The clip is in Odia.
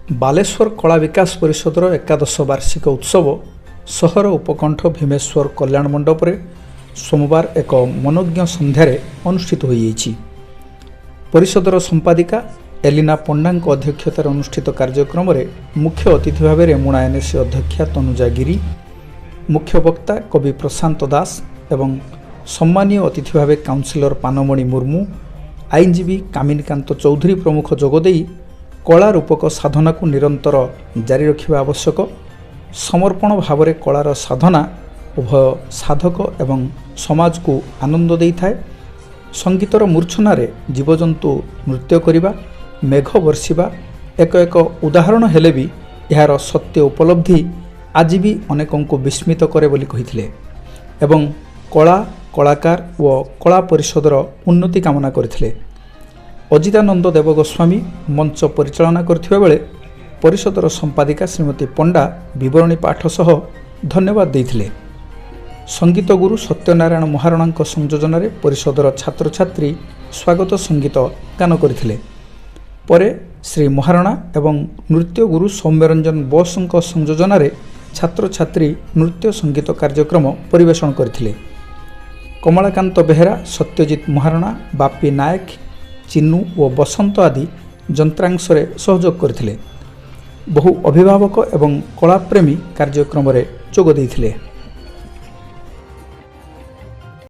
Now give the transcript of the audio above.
ବାଲେଶ୍ୱର କଳା ବିକାଶ ପରିଷଦର ଏକାଦଶ ବାର୍ଷିକ ଉତ୍ସବ ସହର ଉପକଣ୍ଠ ଭୀମେଶ୍ୱର କଲ୍ୟାଣ ମଣ୍ଡପରେ ସୋମବାର ଏକ ମନୋଜ୍ଞ ସନ୍ଧ୍ୟାରେ ଅନୁଷ୍ଠିତ ହୋଇଯାଇଛି। ପରିଷଦର ସମ୍ପାଦିକା ଏଲିନା ପଣ୍ଡାଙ୍କ ଅଧ୍ୟକ୍ଷତାରେ ଅନୁଷ୍ଠିତ କାର୍ଯ୍ୟକ୍ରମରେ ମୁଖ୍ୟ ଅତିଥି ଭାବେ ରେମୁଣା ଏନ୍ଏସି ଅଧ୍ୟକ୍ଷା ତନୁଜା ଗିରି, ମୁଖ୍ୟ ବକ୍ତା କବି ପ୍ରଶାନ୍ତ ଦାସ ଏବଂ ସମ୍ମାନୀୟ ଅତିଥି ଭାବେ କାଉନସିଲର ପାନମଣି ମୁର୍ମୁ, ଆଇନଜୀବୀ କାମିନୀକାନ୍ତ ଚୌଧୁରୀ ପ୍ରମୁଖ ଯୋଗଦେଇ କଳା ରୂପକ ସାଧନାକୁ ନିରନ୍ତର ଜାରି ରଖିବା ଆବଶ୍ୟକ, ସମର୍ପଣ ଭାବରେ କଳାର ସାଧନା ଉଭୟ ସାଧକ ଏବଂ ସମାଜକୁ ଆନନ୍ଦ ଦେଇଥାଏ। ସଙ୍ଗୀତର ମୂର୍ଚ୍ଛନାରେ ଜୀବଜନ୍ତୁ ନୃତ୍ୟ କରିବା, ମେଘ ବର୍ଷିବା ଏକ ଉଦାହରଣ ହେଲେ ବି ଏହାର ସତ୍ୟ ଉପଲବ୍ଧି ଆଜି ବି ଅନେକଙ୍କୁ ବିସ୍ମିତ କରେ ବୋଲି କହିଥିଲେ ଏବଂ କଳା, କଳାକାର ଓ କଳା ପରିଷଦର ଉନ୍ନତି କାମନା କରିଥିଲେ। ଅଜିତାନନ୍ଦ ଦେବ ଗୋସ୍ୱାମୀ ମଞ୍ଚ ପରିଚାଳନା କରିଥିବା ବେଳେ ପରିଷଦର ସମ୍ପାଦିକା ଶ୍ରୀମତୀ ପଣ୍ଡା ବିବରଣୀ ପାଠ ସହ ଧନ୍ୟବାଦ ଦେଇଥିଲେ। ସଙ୍ଗୀତ ଗୁରୁ ସତ୍ୟନାରାୟଣ ମହାରଣାଙ୍କ ସଂଯୋଜନାରେ ପରିଷଦର ଛାତ୍ରଛାତ୍ରୀ ସ୍ୱାଗତ ସଙ୍ଗୀତ ଗାନ କରିଥିଲେ। ପରେ ଶ୍ରୀ ମହାରଣା ଏବଂ ନୃତ୍ୟ ଗୁରୁ ସୌମ୍ୟରଞ୍ଜନ ବୋଷଙ୍କ ସଂଯୋଜନାରେ ଛାତ୍ରଛାତ୍ରୀ ନୃତ୍ୟ ସଙ୍ଗୀତ କାର୍ଯ୍ୟକ୍ରମ ପରିବେଷଣ କରିଥିଲେ। କମଳାକାନ୍ତ ବେହେରା, ସତ୍ୟଜିତ ମହାରଣା, ବାପି ନାୟକ, ଚିନୁ ଓ ବସନ୍ତ ଆଦି ଯନ୍ତ୍ରାଂଶରେ ସହଯୋଗ କରିଥିଲେ। ବହୁ ଅଭିଭାବକ ଏବଂ କଳାପ୍ରେମୀ କାର୍ଯ୍ୟକ୍ରମରେ ଯୋଗ ଦେଇଥିଲେ।